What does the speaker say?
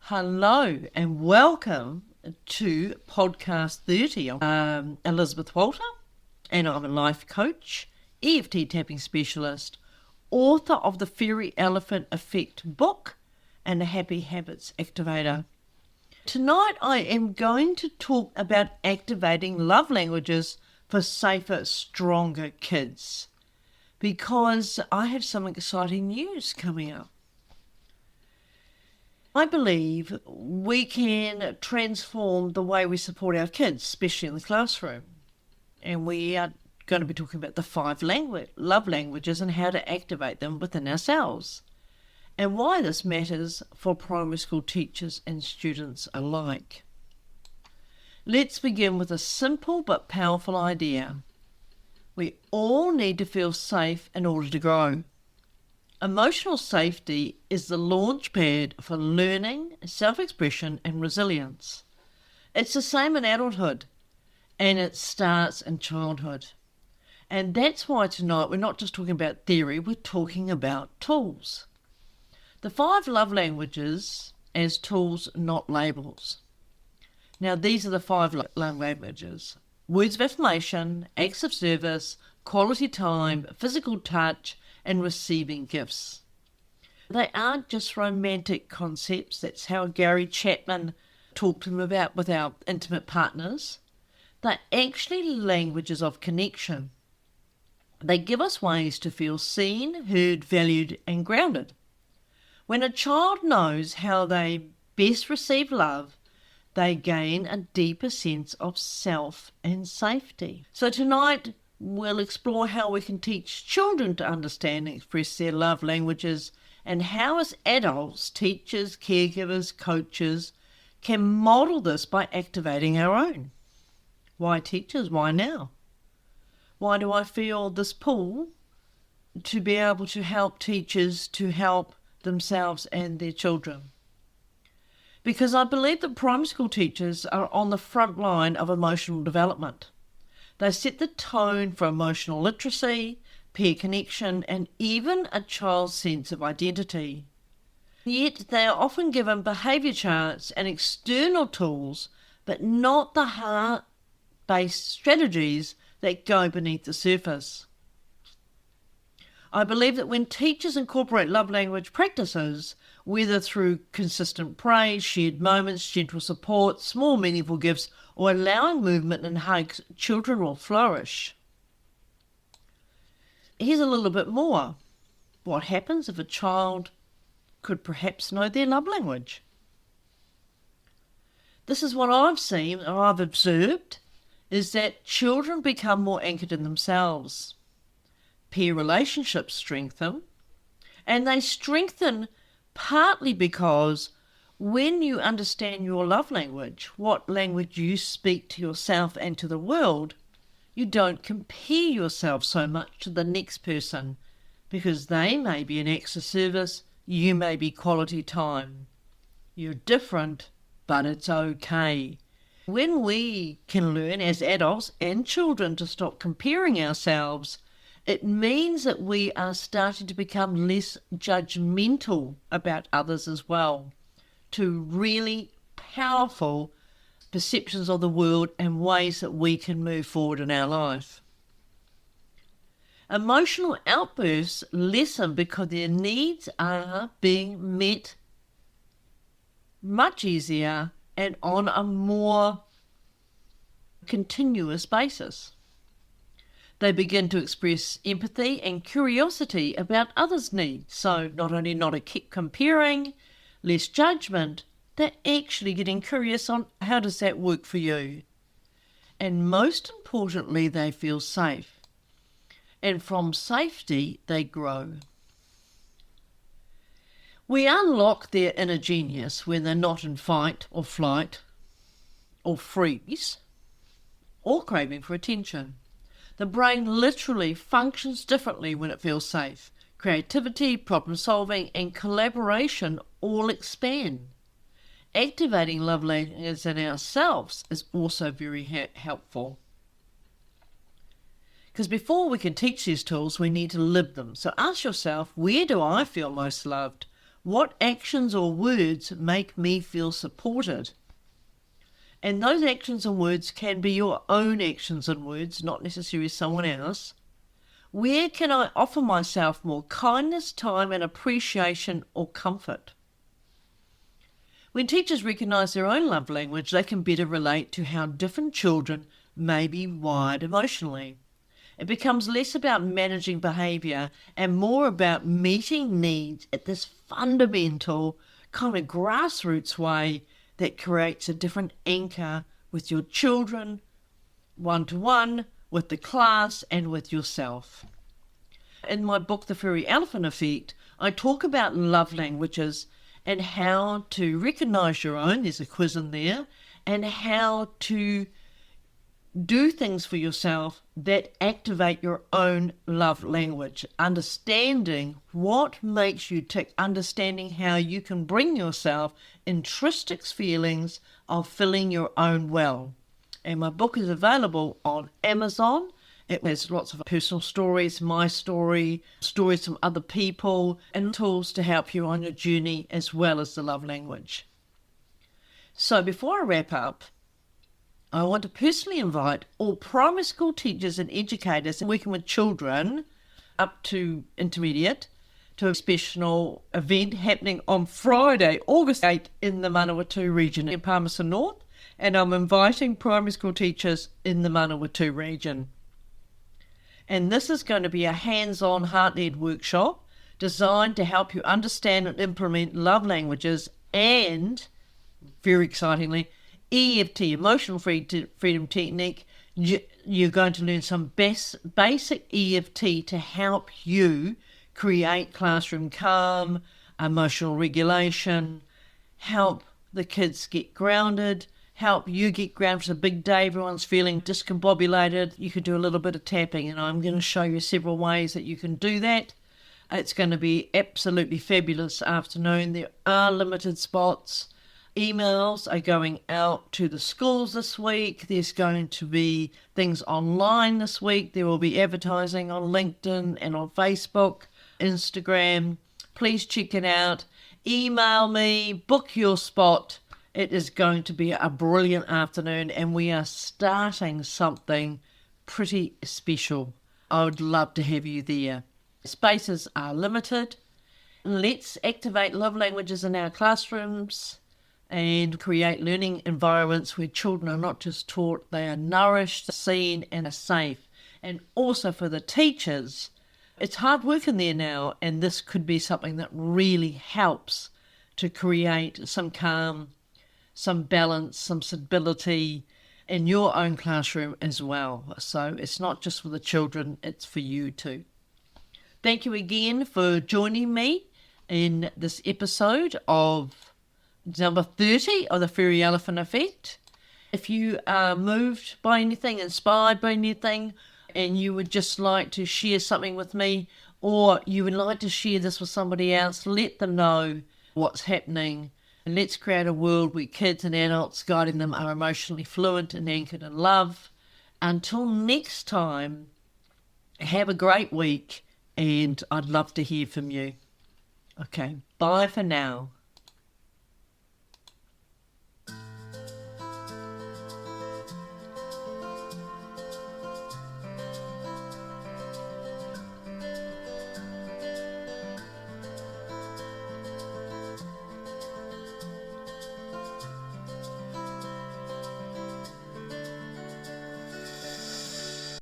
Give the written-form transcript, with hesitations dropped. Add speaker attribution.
Speaker 1: Hello and welcome to podcast 30. I'm Elysabeth Wolter and I'm a life coach, EFT tapping specialist, author of the Fairy Elephant Effect book and a Happy Habits Activator. Tonight I am going to talk about activating love languages for safer, stronger kids because I have some exciting news coming up. I believe we can transform the way we support our kids, especially in the classroom. And we are going to be talking about the 5 love languages and how to activate them within ourselves, and why this matters for primary school teachers and students alike. Let's begin with a simple but powerful idea. We all need to feel safe in order to grow. Emotional safety is the launch pad for learning, self-expression and resilience. It's the same in adulthood, and it starts in childhood. And that's why tonight we're not just talking about theory, we're talking about tools. The 5 love languages as tools, not labels. Now these are the 5 love languages: words of affirmation, acts of service, quality time, physical touch, and receiving gifts. They aren't just romantic concepts. That's how Gary Chapman talked to them about with our intimate partners. They're actually languages of connection. They give us ways to feel seen, heard, valued, and grounded. When a child knows how they best receive love, they gain a deeper sense of self and safety. So tonight, we'll explore how we can teach children to understand and express their love languages, and how as adults, teachers, caregivers, coaches can model this by activating our own. Why teachers? Why now? Why do I feel this pull to be able to help teachers to help themselves and their children? Because I believe that primary school teachers are on the front line of emotional development. They set the tone for emotional literacy, peer connection, and even a child's sense of identity. Yet they are often given behaviour charts and external tools, but not the heart-based strategies that go beneath the surface. I believe that when teachers incorporate love language practices, whether through consistent praise, shared moments, gentle support, small meaningful gifts, or allowing movement and hugs, children will flourish. Here's a little bit more. What happens if a child could perhaps know their love language? This is what I've seen or I've observed, is that children become more anchored in themselves. Peer relationships strengthen, and they strengthen partly because when you understand your love language, what language you speak to yourself and to the world, you don't compare yourself so much to the next person, because they may be an acts of service, you may be quality time. You're different, but it's okay. When we can learn as adults and children to stop comparing ourselves, it means that we are starting to become less judgmental about others as well, to really powerful perceptions of the world and ways that we can move forward in our life. Emotional outbursts lessen because their needs are being met much easier and on a more continuous basis. They begin to express empathy and curiosity about others' needs. So not only not comparing, less judgment, they're actually getting curious on how does that work for you. And most importantly, they feel safe. And from safety, they grow. We unlock their inner genius when they're not in fight or flight or freeze or craving for attention. The brain literally functions differently when it feels safe. Creativity, problem solving and collaboration all expand. Activating love languages in ourselves is also very helpful. Because before we can teach these tools, we need to live them. So ask yourself, where do I feel most loved? What actions or words make me feel supported? And those actions and words can be your own actions and words, not necessarily someone else. Where can I offer myself more kindness, time, and appreciation or comfort? When teachers recognise their own love language, they can better relate to how different children may be wired emotionally. It becomes less about managing behaviour and more about meeting needs at this fundamental, kind of grassroots way that creates a different anchor with your children, one-to-one, with the class, and with yourself. In my book, The Furry Elephant Effect, I talk about love languages and how to recognise your own, there's a quiz in there, and how to do things for yourself that activate your own love language. Understanding what makes you tick, understanding how you can bring yourself intrinsic feelings of filling your own well. And my book is available on Amazon. It has lots of personal stories, my story, stories from other people, and tools to help you on your journey as well as the love language. So before I wrap up, I want to personally invite all primary school teachers and educators working with children up to intermediate to a special event happening on Friday, August 8th in the Manawatu region in Palmerston North, and I'm inviting primary school teachers in the Manawatu region. And this is going to be a hands-on, heart-led workshop designed to help you understand and implement love languages and, very excitingly, EFT, Emotional Freedom Technique. You're going to learn some basic EFT to help you create classroom calm, emotional regulation, help the kids get grounded, help you get grounded. It's a big day, everyone's feeling discombobulated. You could do a little bit of tapping, and I'm going to show you several ways that you can do that. It's going to be absolutely fabulous afternoon. There are limited spots. Emails are going out to the schools this week. There's going to be things online this week. There will be advertising on LinkedIn and on Facebook, Instagram. Please check it out. Email me, book your spot. It is going to be a brilliant afternoon, and we are starting something pretty special. I would love to have you there. Spaces are limited. Let's activate love languages in our classrooms and create learning environments where children are not just taught, they are nourished, seen, and are safe. And also for the teachers, it's hard work in there now, and this could be something that really helps to create some calm, some balance, some stability in your own classroom as well. So it's not just for the children, it's for you too. Thank you again for joining me in this episode of number 30 of the Furry Elephant Effect. If you are moved by anything, inspired by anything, and you would just like to share something with me, or you would like to share this with somebody else, let them know what's happening. And let's create a world where kids and adults guiding them are emotionally fluent and anchored in love. Until next time, have a great week, and I'd love to hear from you. Okay, bye for now.